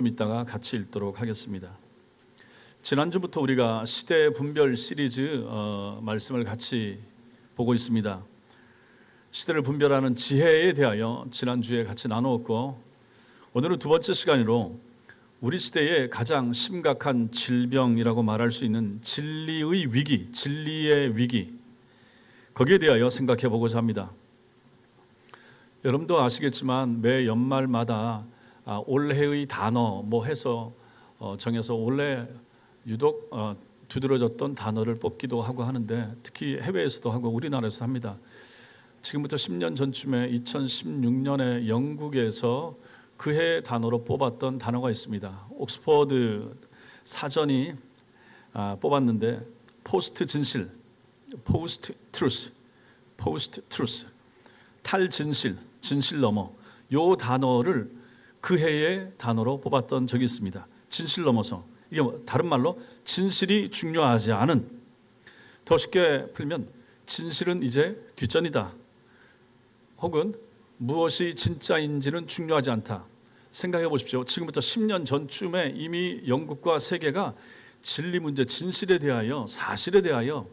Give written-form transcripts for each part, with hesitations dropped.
좀 이따가 같이 읽도록 하겠습니다. 지난주부터 우리가 시대 분별 시리즈 말씀을 같이 보고 있습니다. 시대를 분별하는 지혜에 대하여 지난주에 같이 나누었고, 오늘은 두 번째 시간으로 우리 시대의 가장 심각한 질병이라고 말할 수 있는 진리의 위기, 진리의 위기, 거기에 대하여 생각해 보고자 합니다. 여러분도 아시겠지만 매 연말마다 올해의 단어 해서 정해서 원래 유독 두드러졌던 단어를 뽑기도 하고 하는데, 특히 해외에서도 하고 우리나라에서도 합니다. 지금부터 10년 전쯤에 2016년에 영국에서 그해 단어로 뽑았던 단어가 있습니다. 옥스퍼드 사전이 뽑았는데 포스트 진실, 포스트 트루스, 포스트 트루스, 탈진실, 진실 넘어, 요 단어를 그 해의 단어로 뽑았던 적이 있습니다. 진실 넘어서, 이게 다른 말로 진실이 중요하지 않은, 더 쉽게 풀면 진실은 이제 뒷전이다, 혹은 무엇이 진짜인지는 중요하지 않다. 생각해 보십시오. 지금부터 10년 전쯤에 이미 영국과 세계가 진리 문제, 진실에 대하여, 사실에 대하여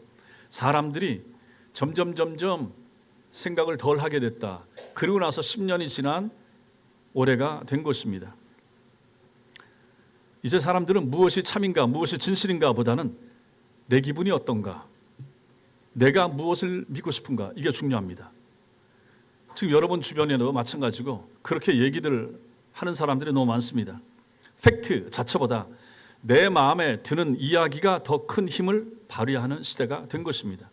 사람들이 점점 생각을 덜 하게 됐다. 그리고 나서 10년이 지난 올해가 된 것입니다. 이제 사람들은 무엇이 참인가, 무엇이 진실인가 보다는 내 기분이 어떤가, 내가 무엇을 믿고 싶은가, 이게 중요합니다. 지금 여러분 주변에도 마찬가지고 그렇게 얘기들 하는 사람들이 너무 많습니다. 팩트 자체보다 내 마음에 드는 이야기가 더 큰 힘을 발휘하는 시대가 된 것입니다.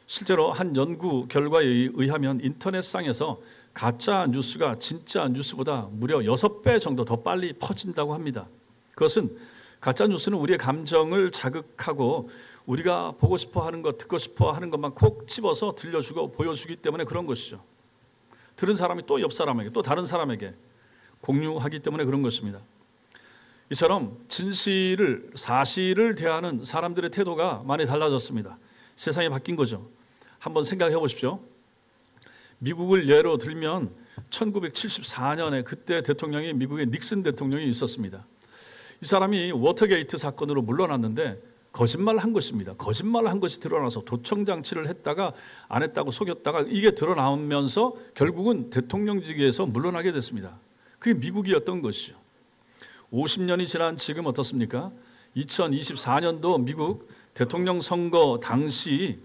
실제로 한 연구 결과에 의하면 인터넷상에서 가짜 뉴스가 진짜 뉴스보다 무려 6배 정도 더 빨리 퍼진다고 합니다. 그것은 가짜 뉴스는 우리의 감정을 자극하고 우리가 보고 싶어 하는 것, 듣고 싶어 하는 것만 콕 집어서 들려주고 보여주기 때문에 그런 것이죠. 들은 사람이 또 옆 사람에게, 또 다른 사람에게 공유하기 때문에 그런 것입니다. 이처럼 진실을, 사실을 대하는 사람들의 태도가 많이 달라졌습니다. 세상이 바뀐 거죠. 한번 생각해 보십시오. 미국을 예로 들면 1974년에 그때 대통령이 미국의 닉슨 대통령이 있었습니다. 이 사람이 워터게이트 사건으로 물러났는데 거짓말을 한 것입니다. 거짓말을 한 것이 드러나서 도청장치를 했다가 안 했다고 속였다가 이게 드러나면서 결국은 대통령직에서 물러나게 됐습니다. 그게 미국이었던 것이죠. 50년이 지난 지금 어떻습니까? 2024년도 미국 대통령 선거 당시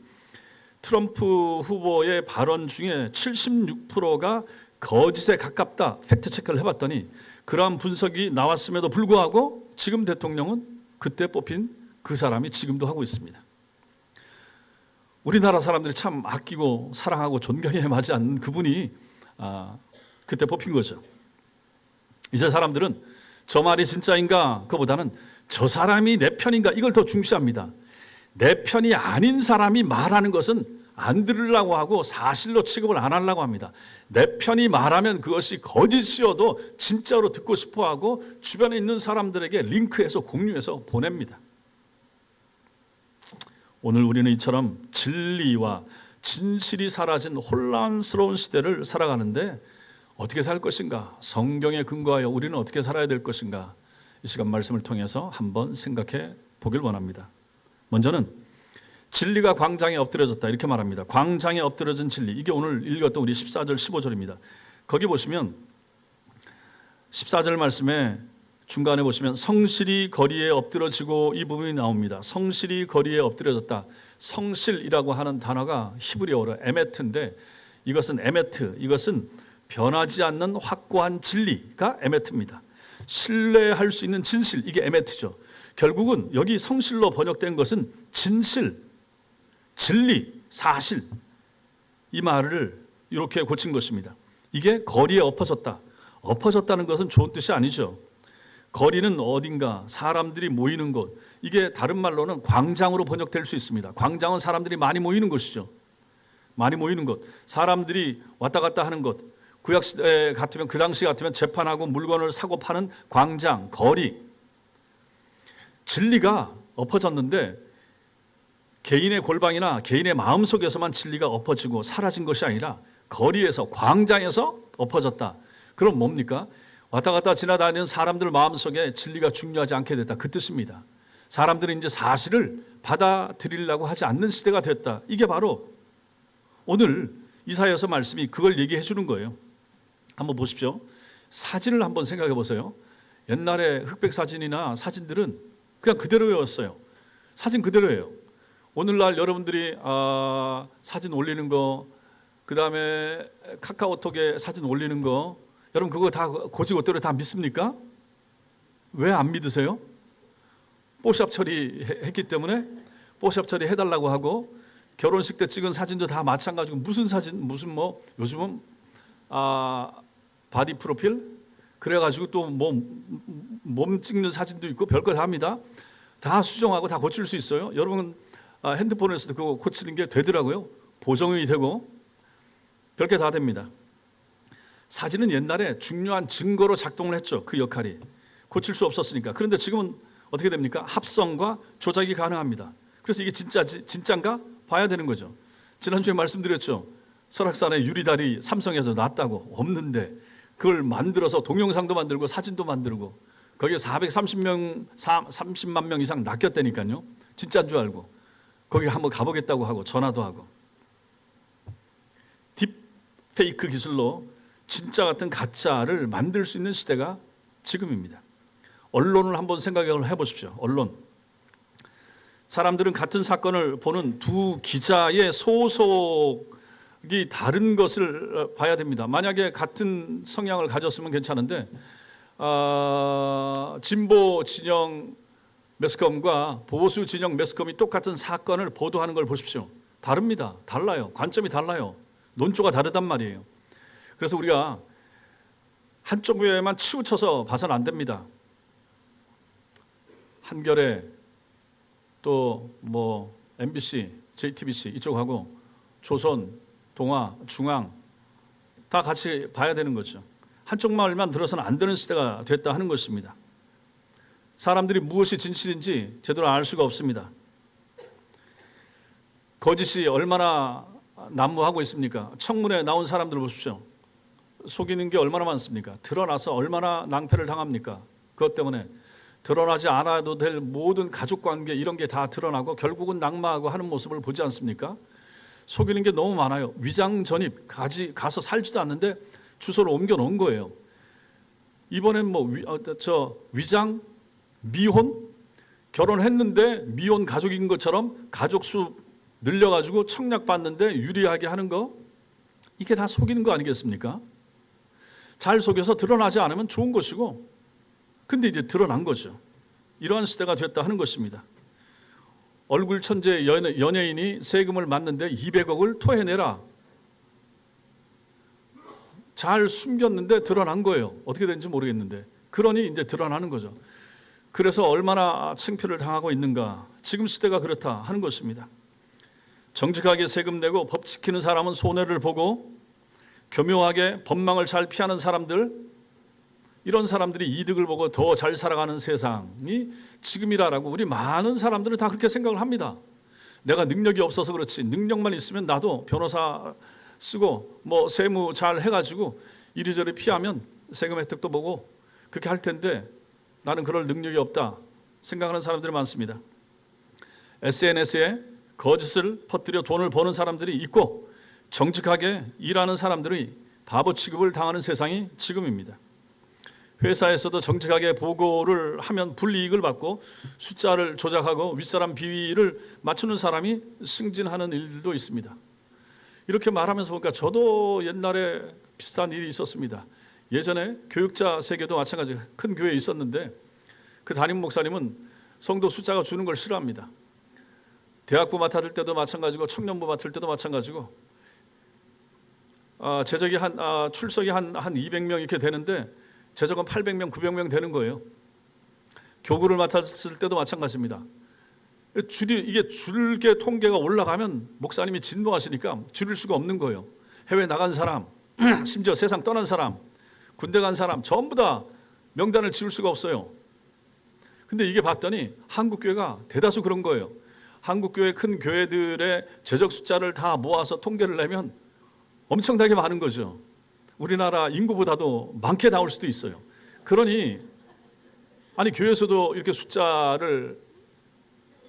트럼프 후보의 발언 중에 76%가 거짓에 가깝다, 팩트체크를 해봤더니 그러한 분석이 나왔음에도 불구하고 지금 대통령은 그때 뽑힌 그 사람이 지금도 하고 있습니다. 우리나라 사람들이 참 아끼고 사랑하고 존경해 마지 않는 그분이 그때 뽑힌 거죠. 이제 사람들은 저 말이 진짜인가 그보다는 저 사람이 내 편인가, 이걸 더 중시합니다. 내 편이 아닌 사람이 말하는 것은 안 들으려고 하고 사실로 취급을 안 하려고 합니다. 내 편이 말하면 그것이 거짓이어도 진짜로 듣고 싶어하고 주변에 있는 사람들에게 링크해서 공유해서 보냅니다. 오늘 우리는 이처럼 진리와 진실이 사라진 혼란스러운 시대를 살아가는데 어떻게 살 것인가, 성경에 근거하여 우리는 어떻게 살아야 될 것인가, 이 시간 말씀을 통해서 한번 생각해 보길 원합니다. 먼저는 진리가 광장에 엎드려졌다, 이렇게 말합니다. 광장에 엎드려진 진리, 이게 오늘 읽었던 우리 14절 15절입니다. 거기 보시면 14절 말씀에 중간에 보시면 성실이 거리에 엎드러지고, 이 부분이 나옵니다. 성실이 거리에 엎드려졌다. 성실이라고 하는 단어가 히브리어로 에메트인데, 이것은 에메트, 이것은 변하지 않는 확고한 진리가 에메트입니다. 신뢰할 수 있는 진실, 이게 에메트죠. 결국은 여기 성실로 번역된 것은 진실, 진리, 사실, 이 말을 이렇게 고친 것입니다. 이게 거리에 엎어졌다. 엎어졌다는 것은 좋은 뜻이 아니죠. 거리는 어딘가, 사람들이 모이는 곳, 이게 다른 말로는 광장으로 번역될 수 있습니다. 광장은 사람들이 많이 모이는 곳이죠. 많이 모이는 곳, 사람들이 왔다 갔다 하는 곳, 구약시대 같으면, 그 당시 같으면 재판하고 물건을 사고 파는 광장, 거리. 진리가 엎어졌는데 개인의 골방이나 개인의 마음속에서만 진리가 엎어지고 사라진 것이 아니라 거리에서, 광장에서 엎어졌다. 그럼 뭡니까? 왔다 갔다 지나다니는 사람들 마음속에 진리가 중요하지 않게 됐다. 그 뜻입니다. 사람들이 이제 사실을 받아들이려고 하지 않는 시대가 됐다. 이게 바로 오늘 이사야서 말씀이 그걸 얘기해 주는 거예요. 한번 보십시오. 사진을 한번 생각해 보세요. 옛날에 흑백 사진이나 사진들은 그냥 그대로였어요. 사진 그대로예요. 오늘날 여러분들이 사진 올리는 거, 그 다음에 카카오톡에 사진 올리는 거, 여러분 그거 다 고지고대로 다 믿습니까? 왜 안 믿으세요? 뽀샵 처리했기 때문에 뽀샵 처리 해달라고 하고, 결혼식 때 찍은 사진도 다 마찬가지고, 무슨 사진, 무슨 뭐 요즘은 바디 프로필 그래가지고 또 몸 찍는 사진도 있고 별거 다 합니다. 다 수정하고 다 고칠 수 있어요. 여러분 핸드폰에서도 그거 고치는 게 되더라고요. 보정이 되고 별게 다 됩니다. 사진은 옛날에 중요한 증거로 작동을 했죠. 그 역할이 고칠 수 없었으니까. 그런데 지금은 어떻게 됩니까? 합성과 조작이 가능합니다. 그래서 이게 진짜인가 봐야 되는 거죠. 지난주에 말씀드렸죠. 설악산에 유리다리 삼성에서 놨다고. 없는데 그걸 만들어서 동영상도 만들고 사진도 만들고 거기에 30만 명 이상 낚였다니까요. 진짜인 줄 알고 거기 한번 가보겠다고 하고 전화도 하고. 딥페이크 기술로 진짜 같은 가짜를 만들 수 있는 시대가 지금입니다. 언론을 한번 생각을 해보십시오. 언론. 사람들은 같은 사건을 보는 두 기자의 소속이 다른 것을 봐야 됩니다. 만약에 같은 성향을 가졌으면 괜찮은데 진보 진영 매스컴과 보수 진영 매스컴이 똑같은 사건을 보도하는 걸 보십시오. 다릅니다. 달라요. 관점이 달라요. 논조가 다르단 말이에요. 그래서 우리가 한쪽에만 치우쳐서 봐서는 안 됩니다. 한겨레 또 뭐 MBC, JTBC 이쪽하고 조선, 동아, 중앙 다 같이 봐야 되는 거죠. 한쪽 말만 들어서는 안 되는 시대가 됐다 하는 것입니다. 사람들이 무엇이 진실인지 제대로 알 수가 없습니다. 거짓이 얼마나 난무하고 있습니까? 청문회 나온 사람들 보십시오. 속이는 게 얼마나 많습니까? 드러나서 얼마나 낭패를 당합니까? 그것 때문에 드러나지 않아도 될 모든 가족관계 이런 게 다 드러나고 결국은 낙마하고 하는 모습을 보지 않습니까? 속이는 게 너무 많아요. 위장 전입, 가서 살지도 않는데 주소를 옮겨 놓은 거예요. 이번엔 뭐 위장, 미혼, 결혼했는데 미혼 가족인 것처럼 가족 수 늘려가지고 청약받는데 유리하게 하는 거, 이게 다 속이는 거 아니겠습니까? 잘 속여서 드러나지 않으면 좋은 것이고, 근데 이제 드러난 거죠. 이러한 시대가 됐다 하는 것입니다. 얼굴 천재 연예인이 세금을 맞는데 200억을 토해내라. 잘 숨겼는데 드러난 거예요. 어떻게 된지 모르겠는데. 그러니 이제 드러나는 거죠. 그래서 얼마나 창피를 당하고 있는가. 지금 시대가 그렇다 하는 것입니다. 정직하게 세금 내고 법 지키는 사람은 손해를 보고 교묘하게 법망을 잘 피하는 사람들, 이런 사람들이 이득을 보고 더 잘 살아가는 세상이 지금이라고 우리 많은 사람들은 다 그렇게 생각을 합니다. 내가 능력이 없어서 그렇지, 능력만 있으면 나도 변호사 쓰고 뭐 세무 잘 해가지고 이리저리 피하면 세금 혜택도 보고 그렇게 할 텐데 나는 그럴 능력이 없다 생각하는 사람들이 많습니다. SNS에 거짓을 퍼뜨려 돈을 버는 사람들이 있고 정직하게 일하는 사람들이 바보 취급을 당하는 세상이 지금입니다. 회사에서도 정직하게 보고를 하면 불이익을 받고 숫자를 조작하고 윗사람 비위를 맞추는 사람이 승진하는 일들도 있습니다. 이렇게 말하면서 보니까 저도 옛날에 비슷한 일이 있었습니다. 예전에 교육자 세계도 마찬가지 큰 교회에 있었는데 그 담임 목사님은 성도 숫자가 주는 걸 싫어합니다. 대학부 맡을 때도 마찬가지고 청년부 맡을 때도 마찬가지고 재적이 출석이 한 200명 이렇게 되는데 재적은 800명, 900명 되는 거예요. 교구를 맡았을 때도 마찬가지입니다. 이게 줄게 통계가 올라가면 목사님이 진노하시니까 줄일 수가 없는 거예요. 해외 나간 사람, 심지어 세상 떠난 사람, 군대 간 사람 전부 다 명단을 지울 수가 없어요. 근데 이게 봤더니 한국교회가 대다수 그런 거예요. 한국교회 큰 교회들의 재적 숫자를 다 모아서 통계를 내면 엄청나게 많은 거죠. 우리나라 인구보다도 많게 나올 수도 있어요. 그러니 아니 교회에서도 이렇게 숫자를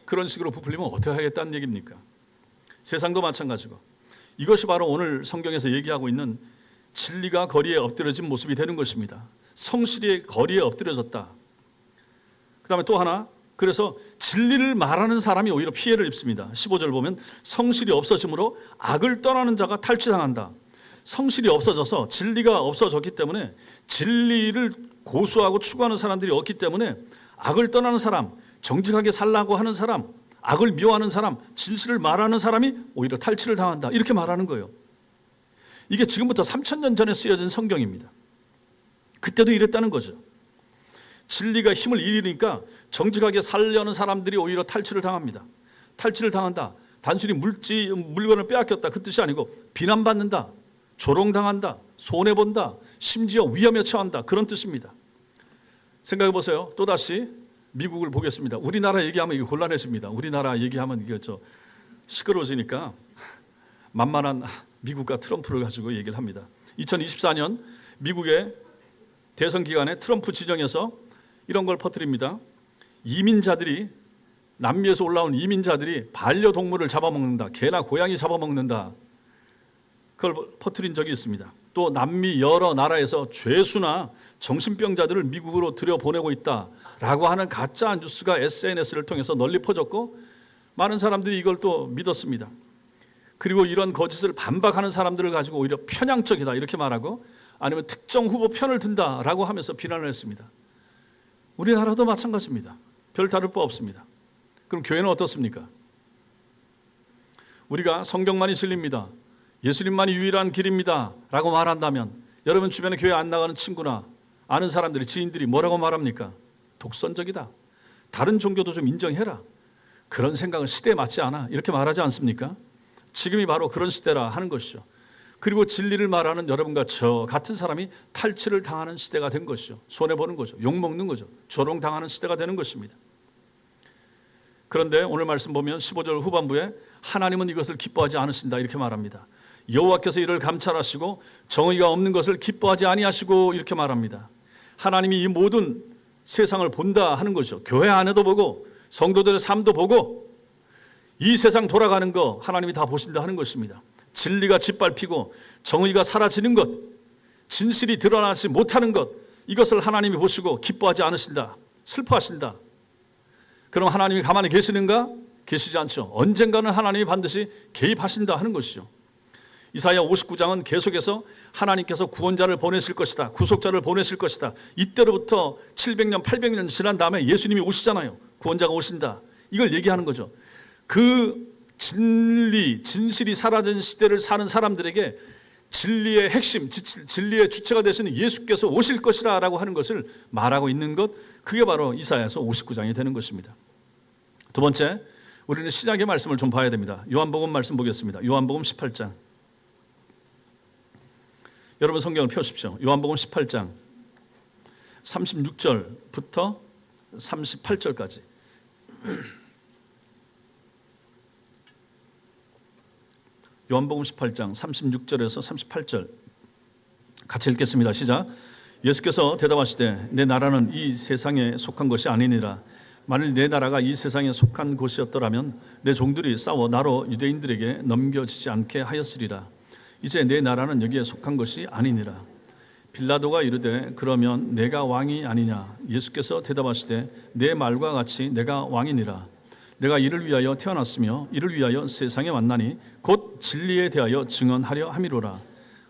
그런 식으로 부풀리면 어떻게 하겠다는 얘기입니까? 세상도 마찬가지고 이것이 바로 오늘 성경에서 얘기하고 있는 진리가 거리에 엎드려진 모습이 되는 것입니다. 성실이 거리에 엎드려졌다. 그 다음에 또 하나, 그래서 진리를 말하는 사람이 오히려 피해를 입습니다. 15절 보면 성실이 없어짐으로 악을 떠나는 자가 탈취당한다. 성실이 없어져서 진리가 없어졌기 때문에 진리를 고수하고 추구하는 사람들이 없기 때문에 악을 떠나는 사람, 정직하게 살라고 하는 사람, 악을 미워하는 사람, 진실을 말하는 사람이 오히려 탈취를 당한다. 이렇게 말하는 거예요. 이게 지금부터 3000년 전에 쓰여진 성경입니다. 그때도 이랬다는 거죠. 진리가 힘을 잃으니까 정직하게 살려는 사람들이 오히려 탈취를 당합니다. 탈취를 당한다. 단순히 물건을 빼앗겼다 그 뜻이 아니고 비난받는다, 조롱당한다, 손해본다, 심지어 위험에 처한다 그런 뜻입니다. 생각해 보세요. 또다시 미국을 보겠습니다. 우리나라 얘기하면 이게 곤란해집니다. 우리나라 얘기하면 이게 시끄러워지니까 만만한 미국과 트럼프를 가지고 얘기를 합니다. 2024년 미국의 대선 기간에 트럼프 진영에서 이런 걸 퍼뜨립니다. 이민자들이 남미에서 올라온 이민자들이 반려동물을 잡아먹는다. 개나 고양이 잡아먹는다. 그걸 퍼뜨린 적이 있습니다. 또 남미 여러 나라에서 죄수나 정신병자들을 미국으로 들여보내고 있다라고 하는 가짜 뉴스가 SNS를 통해서 널리 퍼졌고 많은 사람들이 이걸 또 믿었습니다. 그리고 이런 거짓을 반박하는 사람들을 가지고 오히려 편향적이다 이렇게 말하고 아니면 특정 후보 편을 든다라고 하면서 비난을 했습니다. 우리나라도 마찬가지입니다. 별 다를 바 없습니다. 그럼 교회는 어떻습니까? 우리가 성경만이 진리입니다. 예수님만이 유일한 길입니다. 라고 말한다면 여러분 주변에 교회 안 나가는 친구나 아는 사람들이 지인들이 뭐라고 말합니까? 독선적이다. 다른 종교도 좀 인정해라. 그런 생각은 시대에 맞지 않아. 이렇게 말하지 않습니까? 지금이 바로 그런 시대라 하는 것이죠. 그리고 진리를 말하는 여러분과 저 같은 사람이 탈취를 당하는 시대가 된 것이죠. 손해보는 거죠. 욕먹는 거죠. 조롱당하는 시대가 되는 것입니다. 그런데 오늘 말씀 보면 15절 후반부에 하나님은 이것을 기뻐하지 않으신다 이렇게 말합니다. 여호와께서 이를 감찰하시고 정의가 없는 것을 기뻐하지 아니하시고 이렇게 말합니다. 하나님이 이 모든 세상을 본다 하는 거죠. 교회 안에도 보고 성도들의 삶도 보고 이 세상 돌아가는 거 하나님이 다 보신다 하는 것입니다. 진리가 짓밟히고 정의가 사라지는 것, 진실이 드러나지 못하는 것, 이것을 하나님이 보시고 기뻐하지 않으신다, 슬퍼하신다. 그럼 하나님이 가만히 계시는가? 계시지 않죠. 언젠가는 하나님이 반드시 개입하신다 하는 것이죠. 이사야 59장은 계속해서 하나님께서 구원자를 보내실 것이다, 구속자를 보내실 것이다. 이때로부터 700년, 800년 지난 다음에 예수님이 오시잖아요. 구원자가 오신다. 이걸 얘기하는 거죠. 그 진실이 사라진 시대를 사는 사람들에게 진리의 핵심, 진리의 주체가 되시는 예수께서 오실 것이라 라고 하는 것을 말하고 있는 것, 그게 바로 이사야서 59장이 되는 것입니다. 두 번째, 우리는 신약의 말씀을 좀 봐야 됩니다. 요한복음 말씀 보겠습니다. 요한복음 18장. 여러분 성경을 펴십시오. 요한복음 18장 36절부터 38절까지. 요한복음 18장 36절에서 38절 같이 읽겠습니다. 시작. 예수께서 대답하시되 내 나라는 이 세상에 속한 것이 아니니라. 만일 내 나라가 이 세상에 속한 곳이었더라면 내 종들이 싸워 나로 유대인들에게 넘겨지지 않게 하였으리라. 이제 내 나라는 여기에 속한 것이 아니니라. 빌라도가 이르되 그러면 내가 왕이 아니냐. 예수께서 대답하시되 내 말과 같이 내가 왕이니라. 내가 이를 위하여 태어났으며 이를 위하여 세상에 왔나니 곧 진리에 대하여 증언하려 함이로라.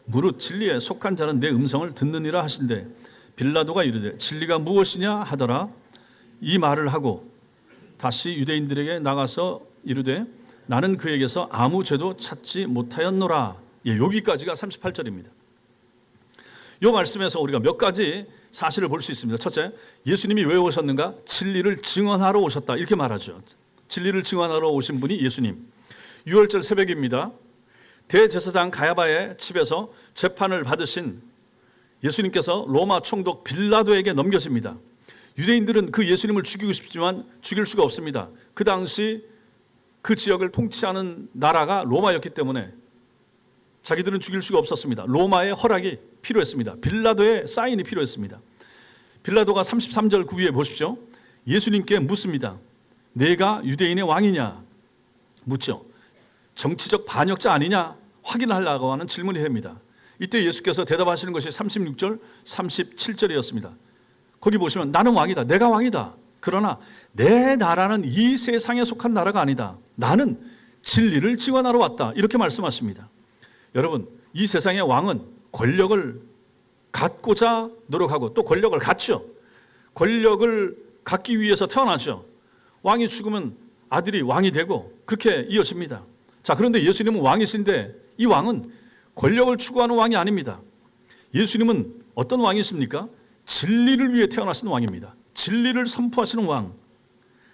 무릇 진리에 속한 자는 내 음성을 듣느니라 하신대 빌라도가 이르되 진리가 무엇이냐 하더라. 이 말을 하고 다시 유대인들에게 나가서 이르되 나는 그에게서 아무 죄도 찾지 못하였노라. 여기까지가 38절입니다. 이 말씀에서 우리가 몇 가지 사실을 볼 수 있습니다. 첫째, 예수님이 왜 오셨는가? 진리를 증언하러 오셨다 이렇게 말하죠. 진리를 증언하러 오신 분이 예수님. 6월절 새벽입니다. 대제사장 가야바의 집에서 재판을 받으신 예수님께서 로마 총독 빌라도에게 넘겨집니다. 유대인들은 그 예수님을 죽이고 싶지만 죽일 수가 없습니다. 그 당시 그 지역을 통치하는 나라가 로마였기 때문에 자기들은 죽일 수가 없었습니다. 로마의 허락이 필요했습니다. 빌라도의 사인이 필요했습니다. 빌라도가 33절 그 위에 보십시오. 예수님께 묻습니다. 내가 유대인의 왕이냐? 묻죠. 정치적 반역자 아니냐? 확인하려고 하는 질문이 됩니다. 이때 예수께서 대답하시는 것이 36절, 37절이었습니다. 거기 보시면 나는 왕이다. 내가 왕이다. 그러나 내 나라는 이 세상에 속한 나라가 아니다. 나는 진리를 증언하러 왔다. 이렇게 말씀하십니다. 여러분, 이 세상의 왕은 권력을 갖고자 노력하고 또 권력을 갖죠. 권력을 갖기 위해서 태어나죠. 왕이 죽으면 아들이 왕이 되고 그렇게 이어집니다. 자, 그런데 예수님은 왕이신데 이 왕은 권력을 추구하는 왕이 아닙니다. 예수님은 어떤 왕이십니까? 진리를 위해 태어나신 왕입니다. 진리를 선포하시는 왕.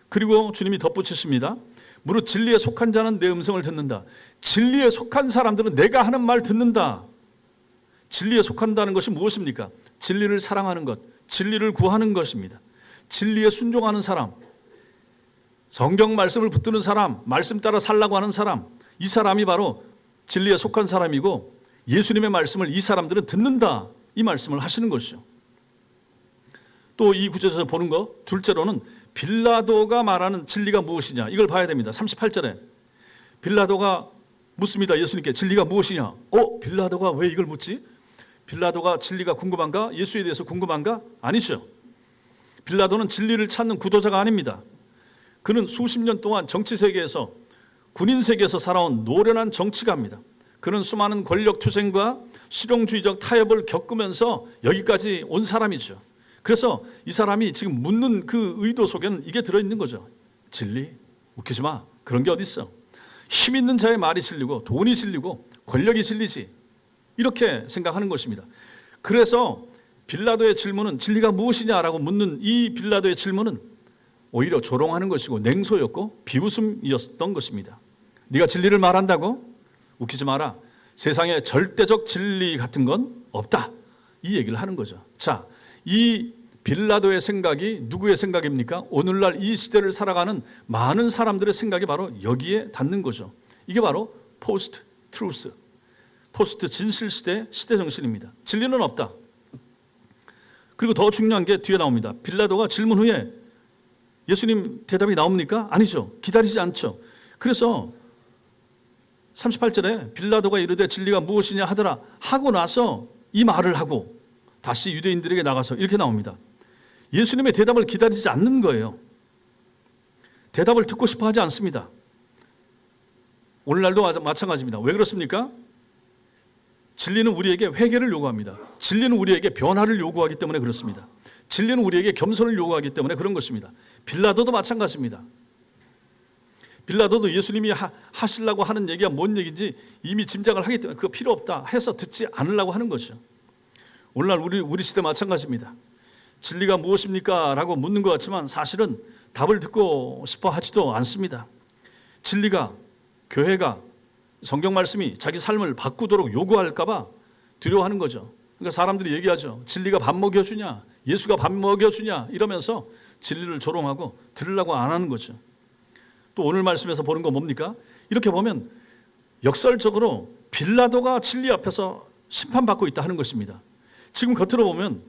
그리고 주님이 덧붙이십니다. 무릇 진리에 속한 자는 내 음성을 듣는다. 진리에 속한 사람들은 내가 하는 말 듣는다. 진리에 속한다는 것이 무엇입니까? 진리를 사랑하는 것, 진리를 구하는 것입니다. 진리에 순종하는 사람, 성경 말씀을 붙드는 사람, 말씀 따라 살라고 하는 사람, 이 사람이 바로 진리에 속한 사람이고 예수님의 말씀을 이 사람들은 듣는다. 이 말씀을 하시는 것이죠. 또 이 구절에서 보는 거, 둘째로는 빌라도가 말하는 진리가 무엇이냐, 이걸 봐야 됩니다. 38절에 빌라도가 묻습니다. 예수님께 진리가 무엇이냐? 빌라도가 왜 이걸 묻지? 빌라도가 진리가 궁금한가? 예수에 대해서 궁금한가? 아니죠. 빌라도는 진리를 찾는 구도자가 아닙니다. 그는 수십 년 동안 정치 세계에서, 군인 세계에서 살아온 노련한 정치가입니다. 그는 수많은 권력 투쟁과 실용주의적 타협을 겪으면서 여기까지 온 사람이죠. 그래서 이 사람이 지금 묻는 그 의도 속에는 이게 들어있는 거죠. 진리? 웃기지 마. 그런 게 어디 있어. 힘 있는 자의 말이 진리고 돈이 진리고 권력이 진리지. 이렇게 생각하는 것입니다. 그래서 빌라도의 질문은 진리가 무엇이냐라고 묻는 이 빌라도의 질문은 오히려 조롱하는 것이고 냉소였고 비웃음이었던 것입니다. 네가 진리를 말한다고? 웃기지 마라. 세상에 절대적 진리 같은 건 없다. 이 얘기를 하는 거죠. 자, 이 빌라도의 생각이 누구의 생각입니까? 오늘날 이 시대를 살아가는 많은 사람들의 생각이 바로 여기에 닿는 거죠. 이게 바로 포스트 트루스, 포스트 진실 시대 정신입니다. 진리는 없다. 그리고 더 중요한 게 뒤에 나옵니다. 빌라도가 질문 후에 예수님 대답이 나옵니까? 아니죠. 기다리지 않죠. 그래서 38절에 빌라도가 이르되 진리가 무엇이냐 하더라 하고 나서 이 말을 하고 다시 유대인들에게 나가서 이렇게 나옵니다. 예수님의 대답을 기다리지 않는 거예요. 대답을 듣고 싶어 하지 않습니다. 오늘날도 마찬가지입니다. 왜 그렇습니까? 진리는 우리에게 회개를 요구합니다. 진리는 우리에게 변화를 요구하기 때문에 그렇습니다. 진리는 우리에게 겸손을 요구하기 때문에 그런 것입니다. 빌라도도 마찬가지입니다. 빌라도도 예수님이 하시려고 하는 얘기가 뭔 얘기인지 이미 짐작을 하기 때문에 그거 필요 없다 해서 듣지 않으려고 하는 거죠. 오늘날 우리 시대 마찬가지입니다. 진리가 무엇입니까? 라고 묻는 것 같지만 사실은 답을 듣고 싶어 하지도 않습니다. 진리가, 교회가, 성경 말씀이 자기 삶을 바꾸도록 요구할까 봐 두려워하는 거죠. 그러니까 사람들이 얘기하죠. 진리가 밥 먹여주냐? 예수가 밥 먹여주냐? 이러면서 진리를 조롱하고 들으려고 안 하는 거죠. 또 오늘 말씀에서 보는 건 뭡니까? 이렇게 보면 역설적으로 빌라도가 진리 앞에서 심판받고 있다 하는 것입니다. 지금 겉으로 보면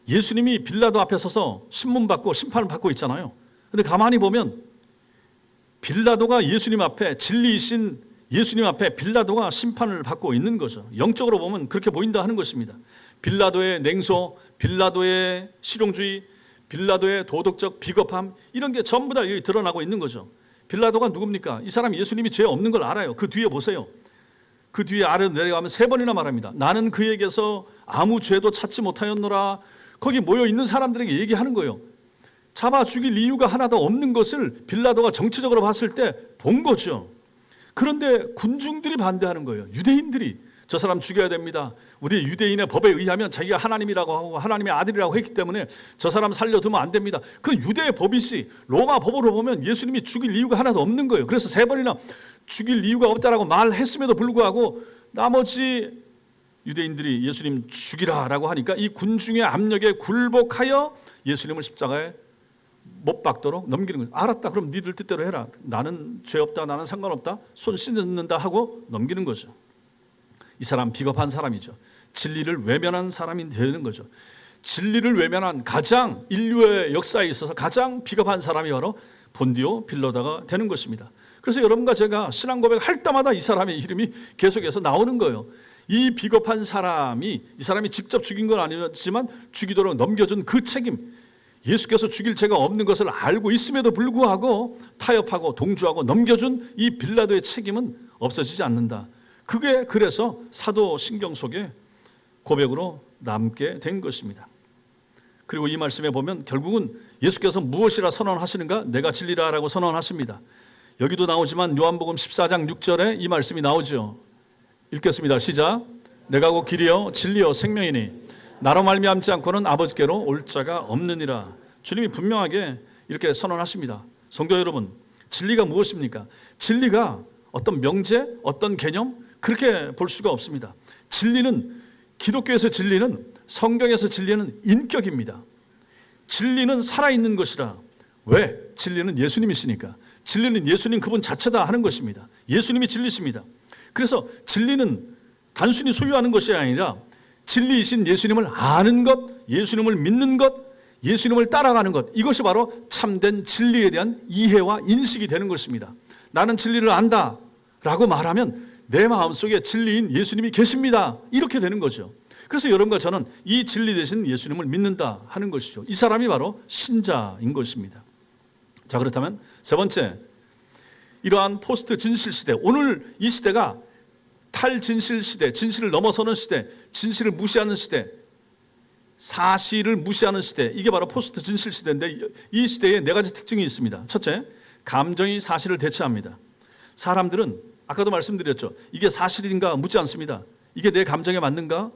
예수님이 빌라도 앞에 서서 신문받고 심판을 받고 있잖아요. 그런데 가만히 보면 빌라도가 예수님 앞에, 진리이신 예수님 앞에 빌라도가 심판을 받고 있는 거죠. 영적으로 보면 그렇게 보인다 하는 것입니다. 빌라도의 냉소, 빌라도의 실용주의, 빌라도의 도덕적 비겁함, 이런 게 전부 다 여기 드러나고 있는 거죠. 빌라도가 누굽니까? 이 사람 예수님이 죄 없는 걸 알아요. 그 뒤에 보세요. 그 뒤에 아래로 내려가면 3번이나 말합니다. 나는 그에게서 아무 죄도 찾지 못하였노라. 거기 모여 있는 사람들에게 얘기하는 거예요. 잡아 죽일 이유가 하나도 없는 것을 빌라도가 정치적으로 봤을 때 본 거죠. 그런데 군중들이 반대하는 거예요. 유대인들이 저 사람 죽여야 됩니다. 우리 유대인의 법에 의하면 자기가 하나님이라고 하고 하나님의 아들이라고 했기 때문에 저 사람 살려두면 안 됩니다. 그 유대의 법이지 로마 법으로 보면 예수님이 죽일 이유가 하나도 없는 거예요. 그래서 3번이나 죽일 이유가 없다라고 말했음에도 불구하고 나머지 유대인들이 예수님 죽이라라고 하니까 이 군중의 압력에 굴복하여 예수님을 십자가에 못 박도록 넘기는 거예요. 알았다. 그럼 니들 뜻대로 해라. 나는 죄 없다. 나는 상관없다. 손 씻는다 하고 넘기는 거죠. 이 사람 비겁한 사람이죠. 진리를 외면한 사람이 되는 거죠. 진리를 외면한 가장 인류의 역사에 있어서 가장 비겁한 사람이 바로 본디오 빌라도가 되는 것입니다. 그래서 여러분과 제가 신앙 고백할 때마다 이 사람의 이름이 계속해서 나오는 거예요. 이 비겁한 사람이, 이 사람이 직접 죽인 건 아니지만 죽이도록 넘겨준 그 책임, 예수께서 죽일 죄가 없는 것을 알고 있음에도 불구하고 타협하고 동조하고 넘겨준 이 빌라도의 책임은 없어지지 않는다. 그게 그래서 사도신경 속에 고백으로 남게 된 것입니다. 그리고 이 말씀에 보면 결국은 예수께서 무엇이라 선언하시는가? 내가 진리라라고 선언하십니다. 여기도 나오지만 요한복음 14장 6절에 이 말씀이 나오죠. 읽겠습니다. 시작. 내가 곧 길이요 진리요 생명이니 나로 말미암지 않고는 아버지께로 올 자가 없느니라. 주님이 분명하게 이렇게 선언하십니다. 성도 여러분, 진리가 무엇입니까? 진리가 어떤 명제, 어떤 개념 그렇게 볼 수가 없습니다. 진리는, 기독교에서 진리는, 성경에서 진리는 인격입니다. 진리는 살아있는 것이라. 왜? 진리는 예수님이시니까. 진리는 예수님 그분 자체다 하는 것입니다. 예수님이 진리십니다. 그래서 진리는 단순히 소유하는 것이 아니라 진리이신 예수님을 아는 것, 예수님을 믿는 것, 예수님을 따라가는 것, 이것이 바로 참된 진리에 대한 이해와 인식이 되는 것입니다. 나는 진리를 안다 라고 말하면 내 마음속에 진리인 예수님이 계십니다, 이렇게 되는 거죠. 그래서 여러분과 저는 이 진리 되신 예수님을 믿는다 하는 것이죠. 이 사람이 바로 신자인 것입니다. 자, 그렇다면 세 번째, 이러한 포스트 진실 시대, 오늘 이 시대가 탈진실 시대, 진실을 넘어서는 시대, 진실을 무시하는 시대, 사실을 무시하는 시대, 이게 바로 포스트 진실 시대인데 이 시대에 네 가지 특징이 있습니다. 첫째, 감정이 사실을 대체합니다. 사람들은 아까도 말씀드렸죠. 이게 사실인가 묻지 않습니다. 이게 내 감정에 맞는가?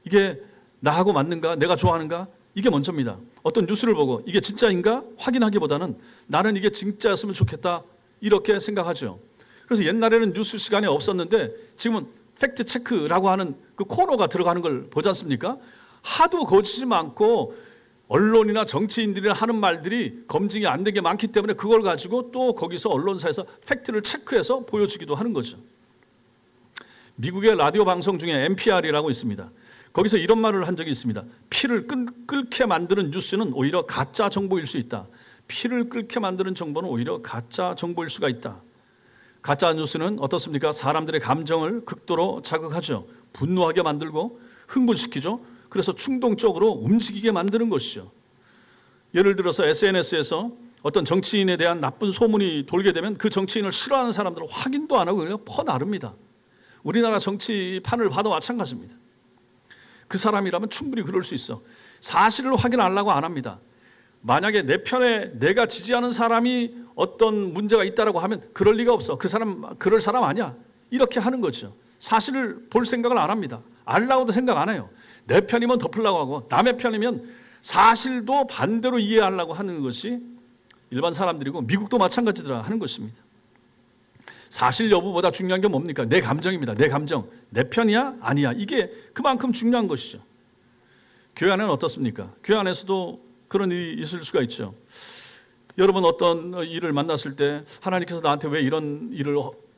이게 나하고 맞는가? 내가 좋아하는가? 이게 먼저입니다. 어떤 뉴스를 보고 이게 진짜인가 확인하기보다는 나는 이게 진짜였으면 좋겠다 이렇게 생각하죠. 그래서 옛날에는 뉴스 시간이 없었는데 지금은 팩트 체크라고 하는 그 코너가 들어가는 걸 보지 않습니까? 하도 거짓이 많고 언론이나 정치인들이 하는 말들이 검증이 안 된 게 많기 때문에 그걸 가지고 또 거기서 언론사에서 팩트를 체크해서 보여주기도 하는 거죠. 미국의 라디오 방송 중에 NPR이라고 있습니다. 거기서 이런 말을 한 적이 있습니다. 피를 끓게 만드는 뉴스는 오히려 가짜 정보일 수 있다. 피를 끓게 만드는 정보는 오히려 가짜 정보일 수가 있다. 가짜 뉴스는 어떻습니까? 사람들의 감정을 극도로 자극하죠. 분노하게 만들고 흥분시키죠. 그래서 충동적으로 움직이게 만드는 것이죠. 예를 들어서 SNS에서 어떤 정치인에 대한 나쁜 소문이 돌게 되면 그 정치인을 싫어하는 사람들은 확인도 안 하고 그냥 퍼나릅니다. 우리나라 정치판을 봐도 마찬가지입니다. 그 사람이라면 충분히 그럴 수 있어. 사실을 확인하려고 안 합니다. 만약에 내 편에 내가 지지하는 사람이 어떤 문제가 있다라고 하면 그럴 리가 없어. 그 사람 그럴 사람 아니야. 이렇게 하는 거죠. 사실을 볼 생각을 안 합니다. 알라고도 생각 안 해요. 내 편이면 덮으려고 하고 남의 편이면 사실도 반대로 이해하려고 하는 것이 일반 사람들이고 미국도 마찬가지더라 하는 것입니다. 사실 여부보다 중요한 게 뭡니까? 내 감정입니다. 내 감정. 내 편이야? 아니야. 이게 그만큼 중요한 것이죠. 교회 안에는 어떻습니까? 교회 안에서도 그런 일이 있을 수가 있죠. 여러분 어떤 일을 만났을 때 하나님께서 나한테 왜 이런 일을